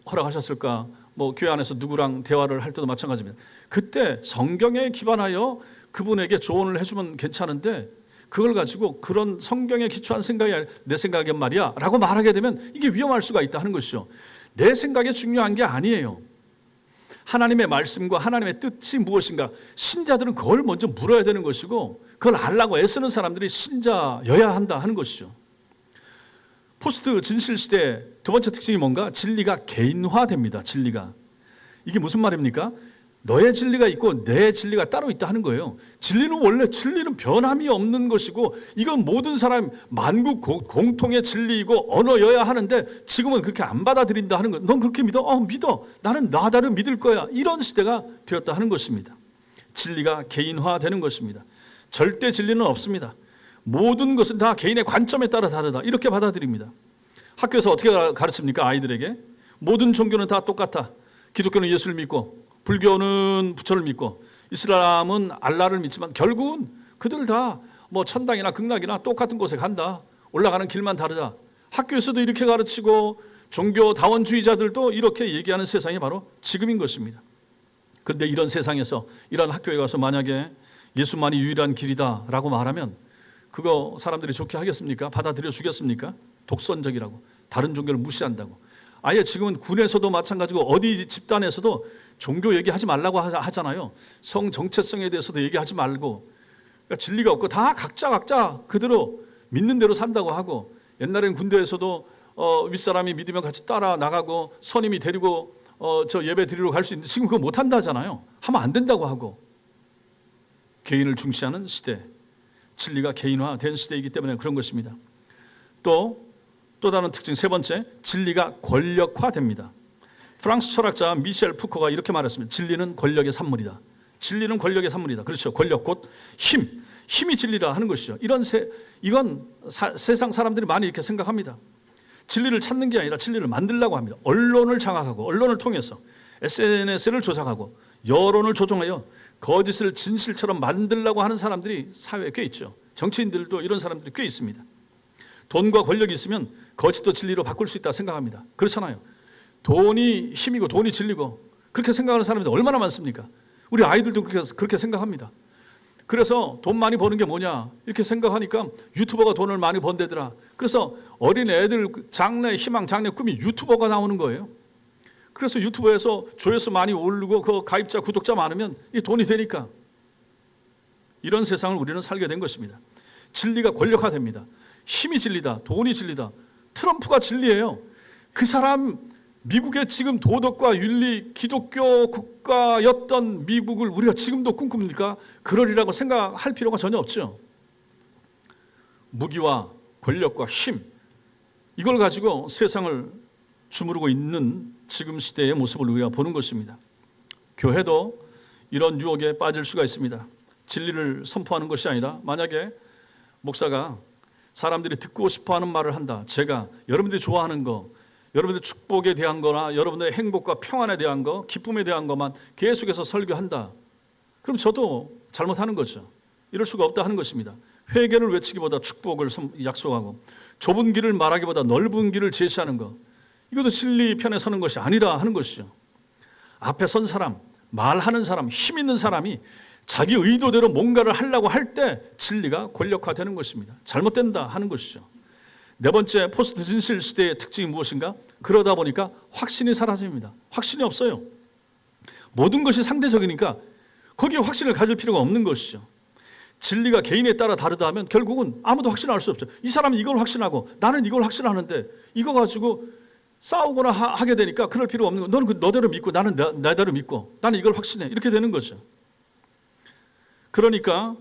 허락하셨을까? 뭐 교회 안에서 누구랑 대화를 할 때도 마찬가지입니다. 그때 성경에 기반하여 그분에게 조언을 해주면 괜찮은데 그걸 가지고 그런 성경에 기초한 생각이 아니라 내 생각엔 말이야 라고 말하게 되면 이게 위험할 수가 있다 하는 것이죠. 내 생각이 중요한 게 아니에요. 하나님의 말씀과 하나님의 뜻이 무엇인가, 신자들은 그걸 먼저 물어야 되는 것이고 그걸 알라고 애쓰는 사람들이 신자여야 한다 하는 것이죠. 포스트 진실 시대 두 번째 특징이 뭔가? 진리가 개인화됩니다. 진리가. 이게 무슨 말입니까? 너의 진리가 있고 내 진리가 따로 있다 하는 거예요. 진리는 원래 진리는 변함이 없는 것이고 이건 모든 사람 만국 공통의 진리이고 언어여야 하는데 지금은 그렇게 안 받아들인다 하는 거. 넌 그렇게 믿어? 믿어. 나는 나다를 믿을 거야. 이런 시대가 되었다 하는 것입니다. 진리가 개인화되는 것입니다. 절대 진리는 없습니다. 모든 것은 다 개인의 관점에 따라 다르다. 이렇게 받아들입니다. 학교에서 어떻게 가르칩니까? 아이들에게. 모든 종교는 다 똑같아. 기독교는 예수를 믿고 불교는 부처를 믿고 이슬람은 알라를 믿지만 결국은 그들 다 뭐 천당이나 극락이나 똑같은 곳에 간다. 올라가는 길만 다르다. 학교에서도 이렇게 가르치고 종교 다원주의자들도 이렇게 얘기하는 세상이 바로 지금인 것입니다. 그런데 이런 세상에서 이런 학교에 가서 만약에 예수만이 유일한 길이다라고 말하면 그거 사람들이 좋게 하겠습니까? 받아들여 주겠습니까? 독선적이라고, 다른 종교를 무시한다고. 아예 지금은 군에서도 마찬가지고 어디 집단에서도 종교 얘기하지 말라고 하잖아요. 성 정체성에 대해서도 얘기하지 말고, 그러니까 진리가 없고 다 각자 그대로 믿는 대로 산다고 하고, 옛날엔 군대에서도 윗사람이 믿으면 같이 따라 나가고 선임이 데리고 저 예배 드리러 갈 수 있는데 지금 그거 못 한다 하잖아요. 하면 안 된다고 하고. 개인을 중시하는 시대, 진리가 개인화된 시대이기 때문에 그런 것입니다. 또 다른 특징, 세 번째, 진리가 권력화됩니다. 프랑스 철학자 미셸 푸코가 이렇게 말했습니다. 진리는 권력의 산물이다. 진리는 권력의 산물이다. 그렇죠. 권력 곧 힘이 진리라 하는 것이죠. 이건 세상 사람들이 많이 이렇게 생각합니다. 진리를 찾는 게 아니라 진리를 만들려고 합니다. 언론을 장악하고 언론을 통해서 SNS를 조작하고 여론을 조종하여 거짓을 진실처럼 만들려고 하는 사람들이 사회에 꽤 있죠. 정치인들도 이런 사람들이 꽤 있습니다. 돈과 권력이 있으면 거짓도 진리로 바꿀 수 있다 생각합니다. 그렇잖아요. 돈이 힘이고 돈이 진리고 그렇게 생각하는 사람들이 얼마나 많습니까? 우리 아이들도 그렇게 생각합니다. 그래서 돈 많이 버는 게 뭐냐 이렇게 생각하니까 유튜버가 돈을 많이 번대더라. 그래서 어린 애들 장래 희망, 장래 꿈이 유튜버가 나오는 거예요. 그래서 유튜브에서 조회수 많이 오르고 그 가입자, 구독자 많으면 이 돈이 되니까 이런 세상을 우리는 살게 된 것입니다. 진리가 권력화됩니다. 힘이 진리다, 돈이 진리다. 트럼프가 진리예요. 그 사람 미국의 지금 도덕과 윤리, 기독교 국가였던 미국을 우리가 지금도 꿈꿉니까? 그러리라고 생각할 필요가 전혀 없죠. 무기와 권력과 힘, 이걸 가지고 세상을 주무르고 있는 지금 시대의 모습을 우리가 보는 것입니다. 교회도 이런 유혹에 빠질 수가 있습니다. 진리를 선포하는 것이 아니라 만약에 목사가 사람들이 듣고 싶어하는 말을 한다. 제가 여러분들이 좋아하는 거, 여러분들의 축복에 대한 거나 여러분들의 행복과 평안에 대한 거, 기쁨에 대한 것만 계속해서 설교한다. 그럼 저도 잘못하는 거죠. 이럴 수가 없다 하는 것입니다. 회개를 외치기보다 축복을 약속하고 좁은 길을 말하기보다 넓은 길을 제시하는 것, 이것도 진리 편에 서는 것이 아니라 하는 것이죠. 앞에 선 사람, 말하는 사람, 힘 있는 사람이 자기 의도대로 뭔가를 하려고 할 때 진리가 권력화되는 것입니다. 잘못된다 하는 것이죠. 네 번째, 포스트 진실 시대의 특징이 무엇인가? 그러다 보니까 확신이 사라집니다. 확신이 없어요. 모든 것이 상대적이니까 거기에 확신을 가질 필요가 없는 것이죠. 진리가 개인에 따라 다르다 하면 결국은 아무도 확신할 수 없죠. 이 사람이 이걸 확신하고 나는 이걸 확신하는데 이거 가지고 싸우거나 하게 되니까 그럴 필요 없는 거. 너는 그 너대로 믿고 나는 나대로 믿고 나는 이걸 확신해. 이렇게 되는 거죠. 그러니까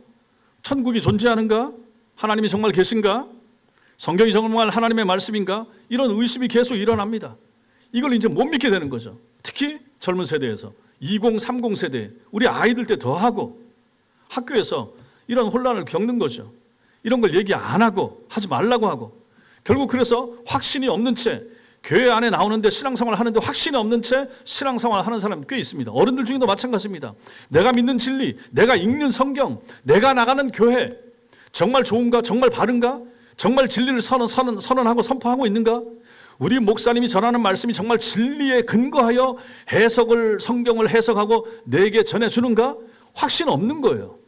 천국이 존재하는가? 하나님이 정말 계신가? 성경이 정말 하나님의 말씀인가? 이런 의심이 계속 일어납니다. 이걸 이제 못 믿게 되는 거죠. 특히 젊은 세대에서 20, 30 세대 우리 아이들 때 더하고 학교에서 이런 혼란을 겪는 거죠. 이런 걸 얘기 안 하고 하지 말라고 하고 결국 그래서 확신이 없는 채 교회 안에 나오는데 신앙생활 하는데 확신이 없는 채 신앙생활 하는 사람이 꽤 있습니다. 어른들 중에도 마찬가지입니다. 내가 믿는 진리, 내가 읽는 성경, 내가 나가는 교회 정말 좋은가? 정말 바른가? 정말 진리를 선언하고 선포하고 있는가? 우리 목사님이 전하는 말씀이 정말 진리에 근거하여 성경을 해석하고 내게 전해주는가? 확신 없는 거예요.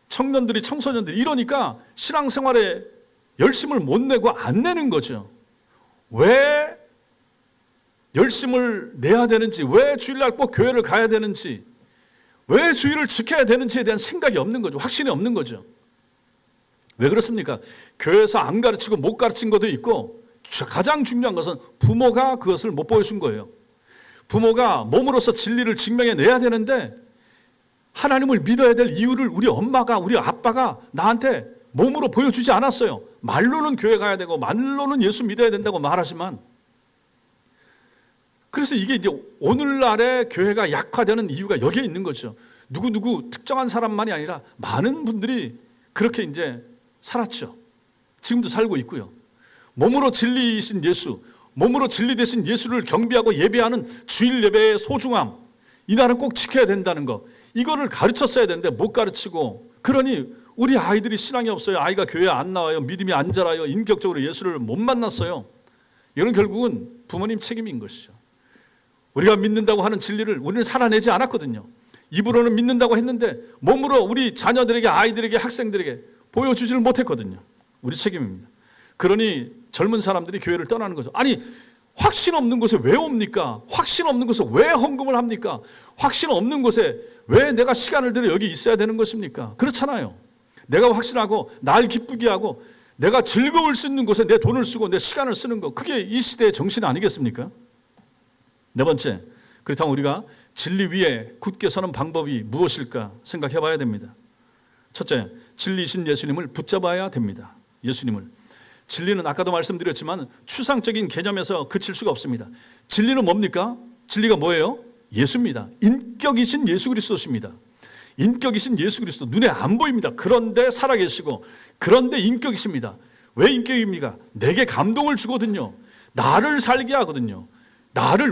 청년들이, 청소년들이 이러니까 신앙생활에 열심을 못 내고 안 내는 거죠. 왜 열심을 내야 되는지, 왜 주일날 꼭 교회를 가야 되는지, 왜 주일을 지켜야 되는지에 대한 생각이 없는 거죠. 확신이 없는 거죠. 왜 그렇습니까? 교회에서 안 가르치고 못 가르친 것도 있고 가장 중요한 것은 부모가 그것을 못 보여준 거예요. 부모가 몸으로서 진리를 증명해내야 되는데 하나님을 믿어야 될 이유를 우리 엄마가, 우리 아빠가 나한테 몸으로 보여주지 않았어요. 말로는 교회 가야 되고 말로는 예수 믿어야 된다고 말하지만 그래서 이게 이제 오늘날의 교회가 약화되는 이유가 여기에 있는 거죠. 누구 특정한 사람만이 아니라 많은 분들이 그렇게 이제 살았죠. 지금도 살고 있고요. 몸으로 진리이신 예수, 몸으로 진리 되신 예수를 경배하고 예배하는 주일 예배의 소중함, 이날은 꼭 지켜야 된다는 거, 이거를 가르쳤어야 되는데 못 가르치고, 그러니 우리 아이들이 신앙이 없어요. 아이가 교회 안 나와요. 믿음이 안 자라요. 인격적으로 예수를 못 만났어요. 이건 결국은 부모님 책임인 것이죠. 우리가 믿는다고 하는 진리를 우리는 살아내지 않았거든요. 입으로는 믿는다고 했는데 몸으로 우리 자녀들에게, 아이들에게, 학생들에게 보여주지를 못했거든요. 우리 책임입니다. 그러니 젊은 사람들이 교회를 떠나는 거죠. 아니, 확신 없는 곳에 왜 옵니까? 확신 없는 곳에 왜 헌금을 합니까? 확신 없는 곳에 왜 내가 시간을 들여 여기 있어야 되는 것입니까? 그렇잖아요. 내가 확신하고 날 기쁘게 하고 내가 즐거울 수 있는 곳에 내 돈을 쓰고 내 시간을 쓰는 것, 그게 이 시대의 정신 아니겠습니까? 네 번째, 그렇다면 우리가 진리 위에 굳게 서는 방법이 무엇일까 생각해 봐야 됩니다. 첫째, 진리이신 예수님을 붙잡아야 됩니다. 예수님을. 진리는 아까도 말씀드렸지만 추상적인 개념에서 그칠 수가 없습니다. 진리는 뭡니까? 진리가 뭐예요? 예수입니다. 인격이신 예수 그리스도십니다. 인격이신 예수 그리스도, 눈에 안 보입니다. 그런데 살아계시고, 그런데 인격이십니다. 왜 인격입니까? 내게 감동을 주거든요. 나를 살게 하거든요.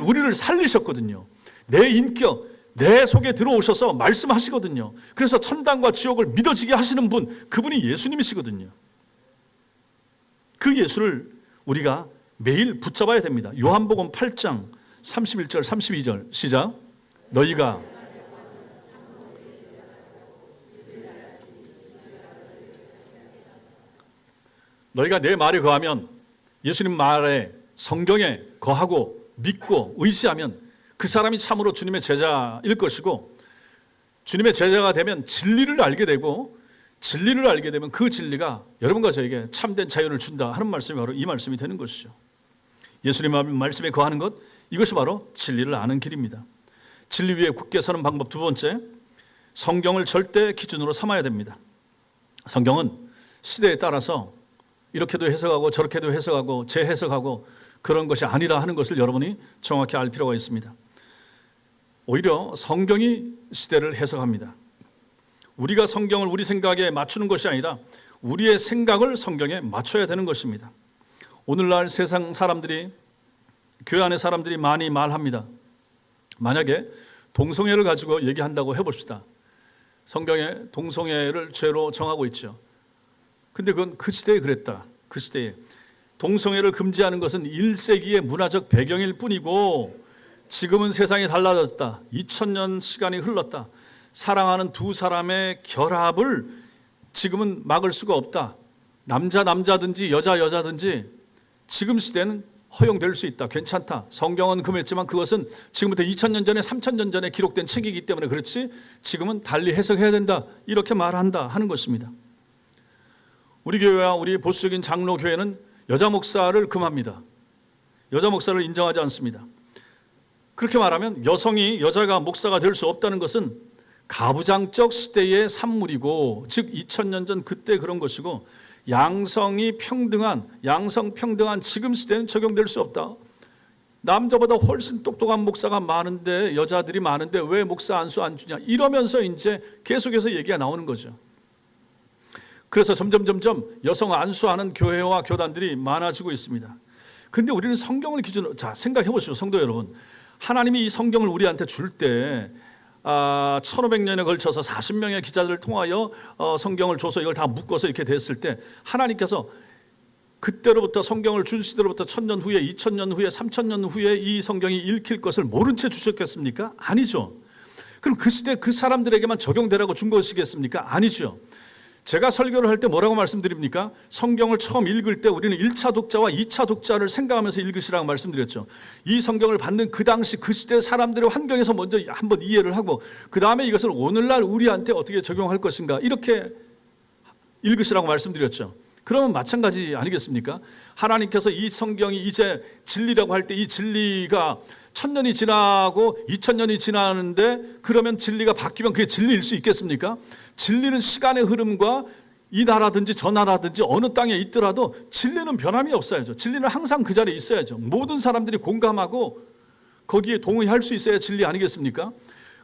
우리를 살리셨거든요. 내 인격, 내 속에 들어오셔서 말씀하시거든요. 그래서 천당과 지옥을 믿어지게 하시는 분, 그분이 예수님이시거든요. 그 예수를 우리가 매일 붙잡아야 됩니다. 요한복음 8장 31절 32절 시작. 너희가 내 말에 거하면, 예수님 말에, 성경에 거하고 믿고 의지하면 그 사람이 참으로 주님의 제자일 것이고, 주님의 제자가 되면 진리를 알게 되고, 진리를 알게 되면 그 진리가 여러분과 저에게 참된 자유를 준다 하는 말씀이 바로 이 말씀이 되는 것이죠. 예수님의 말씀에 거하는 것, 이것이 바로 진리를 아는 길입니다. 진리 위에 굳게 서는 방법 두 번째, 성경을 절대 기준으로 삼아야 됩니다. 성경은 시대에 따라서 이렇게도 해석하고 저렇게도 해석하고 재해석하고 그런 것이 아니라 하는 것을 여러분이 정확히 알 필요가 있습니다. 오히려 성경이 시대를 해석합니다. 우리가 성경을 우리 생각에 맞추는 것이 아니라 우리의 생각을 성경에 맞춰야 되는 것입니다. 오늘날 세상 사람들이, 교회 안의 사람들이 많이 말합니다. 만약에 동성애를 가지고 얘기한다고 해봅시다. 성경에 동성애를 죄로 정하고 있죠. 근데 그건 그 시대에 그랬다. 그 시대에. 동성애를 금지하는 것은 1세기의 문화적 배경일 뿐이고 지금은 세상이 달라졌다. 2000년 시간이 흘렀다. 사랑하는 두 사람의 결합을 지금은 막을 수가 없다. 남자든지 여자든지 지금 시대는 허용될 수 있다. 괜찮다. 성경은 금했지만 그것은 지금부터 2000년 전에 3000년 전에 기록된 책이기 때문에 그렇지 지금은 달리 해석해야 된다. 이렇게 말한다 하는 것입니다. 우리 교회와 우리 보수적인 장로 교회는 여자 목사를 금합니다. 여자 목사를 인정하지 않습니다. 그렇게 말하면 여자가 목사가 될 수 없다는 것은 가부장적 시대의 산물이고, 즉 2000년 전 그때 그런 것이고, 양성 평등한 지금 시대는 적용될 수 없다. 남자보다 훨씬 똑똑한 목사가 많은데, 여자들이 많은데 왜 목사 안수 안 주냐, 이러면서 이제 계속해서 얘기가 나오는 거죠. 그래서 점점 여성 안수하는 교회와 교단들이 많아지고 있습니다. 근데 우리는 성경을 기준으로, 자, 생각해 보시죠, 성도 여러분. 하나님이 이 성경을 우리한테 줄 때 1500년에 걸쳐서 40명의 기자들을 통하여 성경을 줘서 이걸 다 묶어서 이렇게 됐을 때, 하나님께서 그때로부터 성경을 준 시대로부터 1000년 후에, 2000년 후에, 3000년 후에 이 성경이 읽힐 것을 모른 채 주셨겠습니까? 아니죠. 그럼 그 시대 그 사람들에게만 적용되라고 준 것이겠습니까? 아니죠. 제가 설교를 할 때 뭐라고 말씀드립니까? 성경을 처음 읽을 때 우리는 1차 독자와 2차 독자를 생각하면서 읽으시라고 말씀드렸죠. 이 성경을 받는 그 당시 그 시대 사람들의 환경에서 먼저 한번 이해를 하고, 그 다음에 이것을 오늘날 우리한테 어떻게 적용할 것인가, 이렇게 읽으시라고 말씀드렸죠. 그러면 마찬가지 아니겠습니까? 하나님께서 이 성경이 이제 진리라고 할 때 이 진리가 1000년이 지나고 2000년이 지나는데 그러면 진리가 바뀌면 그게 진리일 수 있겠습니까? 진리는 시간의 흐름과 이 나라든지 저 나라든지 어느 땅에 있더라도 진리는 변함이 없어야죠. 진리는 항상 그 자리에 있어야죠. 모든 사람들이 공감하고 거기에 동의할 수 있어야 진리 아니겠습니까?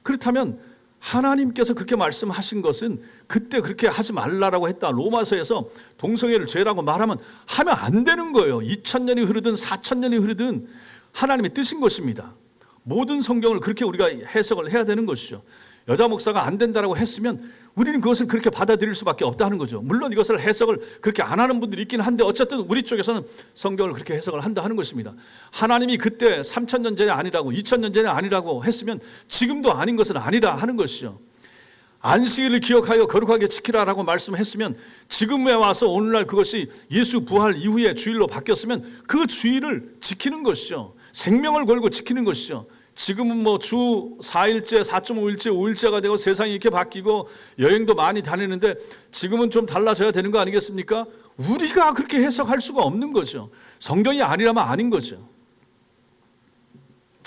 그렇다면 하나님께서 그렇게 말씀하신 것은 그때 그렇게 하지 말라라고 했다. 로마서에서 동성애를 죄라고 말하면 하면 안 되는 거예요. 2000년이 흐르든 4000년이 흐르든 하나님의 뜻인 것입니다. 모든 성경을 그렇게 우리가 해석을 해야 되는 것이죠. 여자 목사가 안 된다라고 했으면 우리는 그것을 그렇게 받아들일 수밖에 없다는 거죠. 물론 이것을 해석을 그렇게 안 하는 분들이 있긴 한데 어쨌든 우리 쪽에서는 성경을 그렇게 해석을 한다 하는 것입니다. 하나님이 그때 3000년 전에 아니라고 2000년 전에 아니라고 했으면 지금도 아닌 것은 아니라 하는 것이죠. 안식일을 기억하여 거룩하게 지키라라고 말씀했으면 지금에 와서 오늘날 그것이 예수 부활 이후에 주일로 바뀌었으면 그 주일을 지키는 것이죠. 생명을 걸고 지키는 것이죠. 지금은 뭐 주 4일째, 4.5일째, 5일째가 되고 세상이 이렇게 바뀌고 여행도 많이 다니는데 지금은 좀 달라져야 되는 거 아니겠습니까? 우리가 그렇게 해석할 수가 없는 거죠. 성경이 아니라면 아닌 거죠.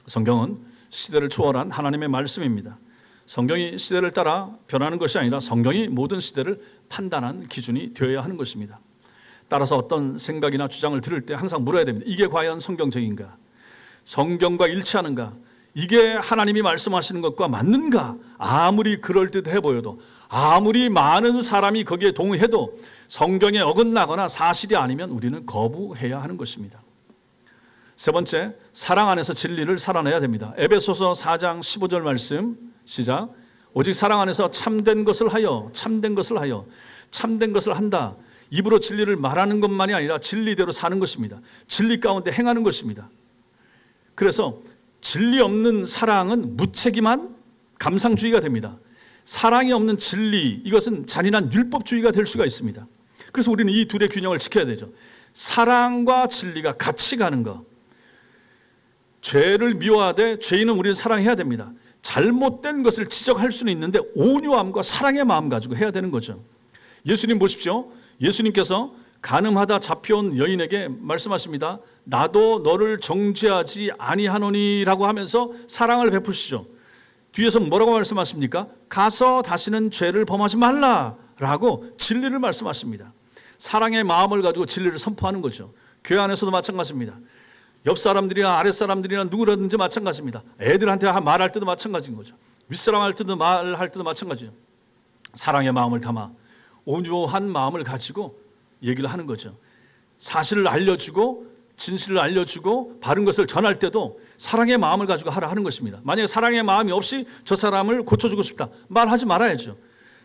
성경은 시대를 초월한 하나님의 말씀입니다. 성경이 시대를 따라 변하는 것이 아니라 성경이 모든 시대를 판단한 기준이 되어야 하는 것입니다. 따라서 어떤 생각이나 주장을 들을 때 항상 물어야 됩니다. 이게 과연 성경적인가? 성경과 일치하는가? 이게 하나님이 말씀하시는 것과 맞는가? 아무리 그럴듯해 보여도, 아무리 많은 사람이 거기에 동의해도 성경에 어긋나거나 사실이 아니면 우리는 거부해야 하는 것입니다. 세 번째, 사랑 안에서 진리를 살아내야 됩니다. 에베소서 4장 15절 말씀 시작. 오직 사랑 안에서 참된 것을 하여 참된 것을 한다. 입으로 진리를 말하는 것만이 아니라 진리대로 사는 것입니다. 진리 가운데 행하는 것입니다. 그래서 진리 없는 사랑은 무책임한 감상주의가 됩니다. 사랑이 없는 진리, 이것은 잔인한 율법주의가 될 수가 있습니다. 그래서 우리는 이 둘의 균형을 지켜야 되죠. 사랑과 진리가 같이 가는 것. 죄를 미워하되 죄인은 우리는 사랑해야 됩니다. 잘못된 것을 지적할 수는 있는데 온유함과 사랑의 마음 가지고 해야 되는 거죠. 예수님 보십시오. 예수님께서 간음하다 잡혀온 여인에게 말씀하십니다. 나도 너를 정죄하지 아니하노니라고 하면서 사랑을 베푸시죠. 뒤에서 뭐라고 말씀하십니까? 가서 다시는 죄를 범하지 말라라고 진리를 말씀하십니다. 사랑의 마음을 가지고 진리를 선포하는 거죠. 교회 안에서도 마찬가지입니다. 옆 사람들이나 아랫 사람들이나 누구라든지 마찬가지입니다. 애들한테 말할 때도 마찬가지인 거죠. 윗사람 할 때도 말할 때도 마찬가지예요. 사랑의 마음을 담아 온유한 마음을 가지고 얘기를 하는 거죠. 사실을 알려주고 진실을 알려주고 바른 것을 전할 때도 사랑의 마음을 가지고 하라 하는 것입니다. 만약에 사랑의 마음이 없이 저 사람을 고쳐주고 싶다, 말하지 말아야죠.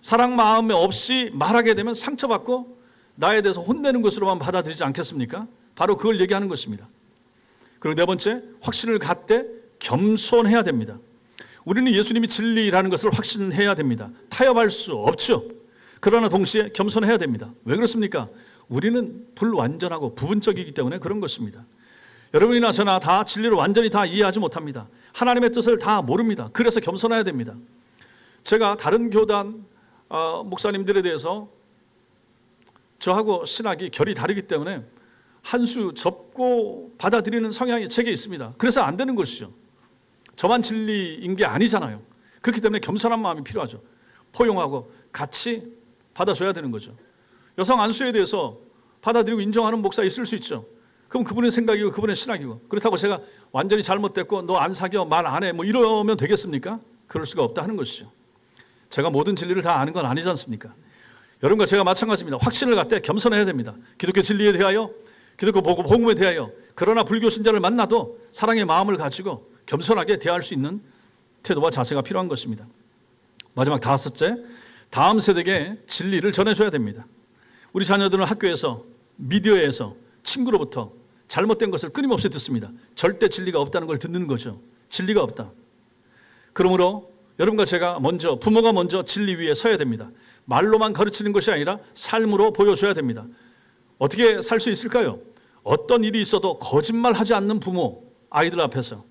사랑 마음이 없이 말하게 되면 상처받고 나에 대해서 혼내는 것으로만 받아들이지 않겠습니까? 바로 그걸 얘기하는 것입니다. 그리고 네 번째, 확신을 갖되 겸손해야 됩니다. 우리는 예수님이 진리라는 것을 확신해야 됩니다. 타협할 수 없죠. 그러나 동시에 겸손해야 됩니다. 왜 그렇습니까? 우리는 불완전하고 부분적이기 때문에 그런 것입니다. 여러분이나 저나 다 진리를 완전히 다 이해하지 못합니다. 하나님의 뜻을 다 모릅니다. 그래서 겸손해야 됩니다. 제가 다른 교단 목사님들에 대해서 저하고 신학이 결이 다르기 때문에 한 수 접고 받아들이는 성향이 제게 있습니다. 그래서 안 되는 것이죠. 저만 진리인 게 아니잖아요. 그렇기 때문에 겸손한 마음이 필요하죠. 포용하고 같이 받아줘야 되는 거죠. 여성 안수에 대해서 받아들이고 인정하는 목사 있을 수 있죠. 그럼 그분의 생각이고 그분의 신학이고, 그렇다고 제가 완전히 잘못됐고 너 안 사겨, 말 안 해, 뭐 이러면 되겠습니까? 그럴 수가 없다 하는 것이죠. 제가 모든 진리를 다 아는 건 아니지 않습니까? 여러분과 제가 마찬가지입니다. 확신을 갖되 겸손해야 됩니다. 기독교 진리에 대하여, 기독교 복음에 대하여. 그러나 불교 신자를 만나도 사랑의 마음을 가지고 겸손하게 대할 수 있는 태도와 자세가 필요한 것입니다. 마지막 다섯째, 다음 세대에게 진리를 전해줘야 됩니다. 우리 자녀들은 학교에서, 미디어에서, 친구로부터 잘못된 것을 끊임없이 듣습니다. 절대 진리가 없다는 걸 듣는 거죠. 진리가 없다. 그러므로 여러분과 제가 먼저, 부모가 먼저 진리 위에 서야 됩니다. 말로만 가르치는 것이 아니라 삶으로 보여줘야 됩니다. 어떻게 살 수 있을까요? 어떤 일이 있어도 거짓말하지 않는 부모, 아이들 앞에서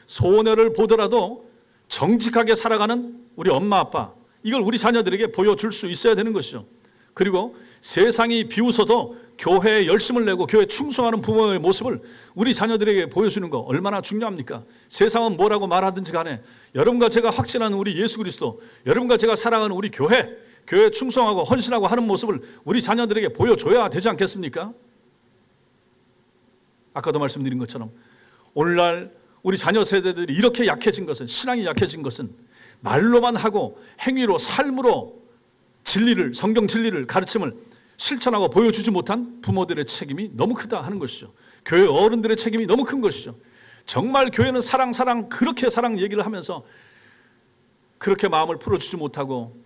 손해를 보더라도 정직하게 살아가는 우리 엄마 아빠, 이걸 우리 자녀들에게 보여줄 수 있어야 되는 것이죠. 그리고 세상이 비웃어도 교회에 열심을 내고 교회에 충성하는 부모의 모습을 우리 자녀들에게 보여주는 거 얼마나 중요합니까? 세상은 뭐라고 말하든지 간에 여러분과 제가 확신하는 우리 예수 그리스도, 여러분과 제가 사랑하는 우리 교회에 충성하고 헌신하고 하는 모습을 우리 자녀들에게 보여줘야 되지 않겠습니까? 아까도 말씀드린 것처럼 오늘날 우리 자녀 세대들이 이렇게 약해진 것은, 신앙이 약해진 것은 말로만 하고 행위로, 삶으로 진리를, 성경 진리를, 가르침을 실천하고 보여주지 못한 부모들의 책임이 너무 크다 하는 것이죠. 교회 어른들의 책임이 너무 큰 것이죠. 정말 교회는 사랑, 그렇게 사랑 얘기를 하면서 그렇게 마음을 풀어주지 못하고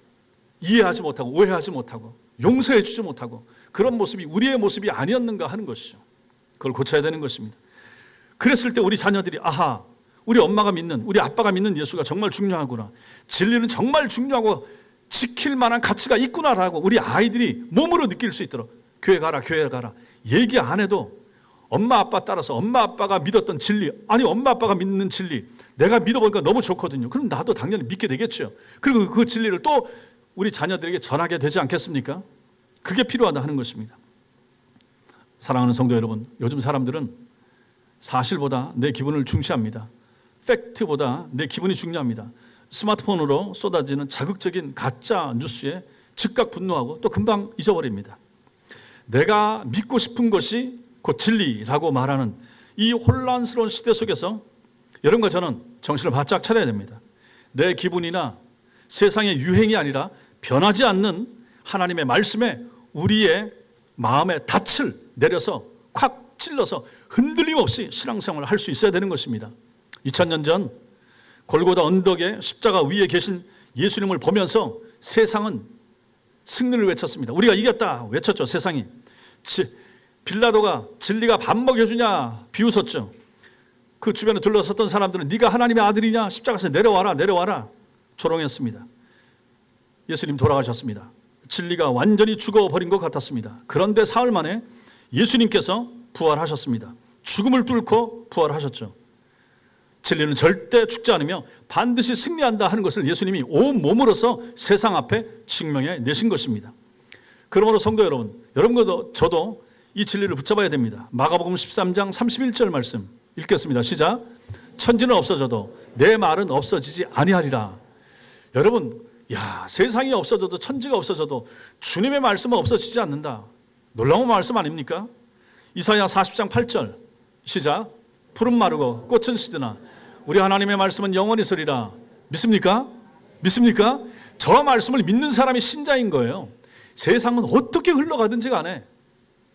이해하지 못하고 오해하지 못하고 용서해 주지 못하고 그런 모습이 우리의 모습이 아니었는가 하는 것이죠. 그걸 고쳐야 되는 것입니다. 그랬을 때 우리 자녀들이 아하, 우리 엄마가 믿는, 우리 아빠가 믿는 예수가 정말 중요하구나. 진리는 정말 중요하고 지킬 만한 가치가 있구나라고 우리 아이들이 몸으로 느낄 수 있도록 교회 가라, 교회 가라. 얘기 안 해도 엄마 아빠 따라서 엄마 아빠가 믿었던 진리, 아니 엄마 아빠가 믿는 진리 내가 믿어보니까 너무 좋거든요. 그럼 나도 당연히 믿게 되겠죠. 그리고 그 진리를 또 우리 자녀들에게 전하게 되지 않겠습니까? 그게 필요하다 하는 것입니다. 사랑하는 성도 여러분, 요즘 사람들은 사실보다 내 기분을 중시합니다. 팩트보다 내 기분이 중요합니다. 스마트폰으로 쏟아지는 자극적인 가짜 뉴스에 즉각 분노하고 또 금방 잊어버립니다. 내가 믿고 싶은 것이 곧 진리라고 말하는 이 혼란스러운 시대 속에서 여러분과 저는 정신을 바짝 차려야 됩니다. 내 기분이나 세상의 유행이 아니라 변하지 않는 하나님의 말씀에 우리의 마음의 닻을 내려서 콱 찔러서 흔들림 없이 신앙생활을 할 수 있어야 되는 것입니다. 2000년 전 골고다 언덕에 십자가 위에 계신 예수님을 보면서 세상은 승리를 외쳤습니다. 우리가 이겼다 외쳤죠. 세상이. 빌라도가 진리가 밥 먹여주냐 비웃었죠. 그 주변에 둘러섰던 사람들은 네가 하나님의 아들이냐 십자가에서 내려와라 조롱했습니다. 예수님 돌아가셨습니다. 진리가 완전히 죽어버린 것 같았습니다. 그런데 사흘 만에 예수님께서 부활하셨습니다. 죽음을 뚫고 부활하셨죠. 진리는 절대 죽지 않으며 반드시 승리한다 하는 것을 예수님이 온 몸으로서 세상 앞에 증명해 내신 것입니다. 그러므로 성도 여러분, 여러분도 저도 이 진리를 붙잡아야 됩니다. 마가복음 13장 31절 말씀 읽겠습니다. 시작. 천지는 없어져도 내 말은 없어지지 아니하리라. 여러분, 세상이 없어져도 천지가 없어져도 주님의 말씀은 없어지지 않는다. 놀라운 말씀 아닙니까? 이사야 40장 8절 시작. 푸른 마르고 꽃은 시드나 우리 하나님의 말씀은 영원히 서리라. 믿습니까? 믿습니까? 저 말씀을 믿는 사람이 신자인 거예요. 세상은 어떻게 흘러가든지 간에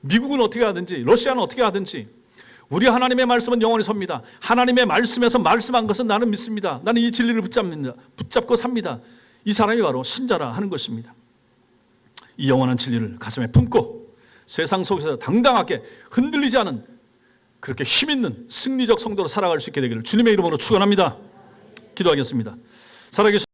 미국은 어떻게 하든지 러시아는 어떻게 하든지 우리 하나님의 말씀은 영원히 섭니다. 하나님의 말씀에서 말씀한 것은 나는 믿습니다. 나는 이 진리를 붙잡고 삽니다. 이 사람이 바로 신자라 하는 것입니다. 이 영원한 진리를 가슴에 품고 세상 속에서 당당하게 흔들리지 않은 그렇게 힘있는 승리적 성도로 살아갈 수 있게 되기를 주님의 이름으로 축원합니다. 기도하겠습니다. 살아계신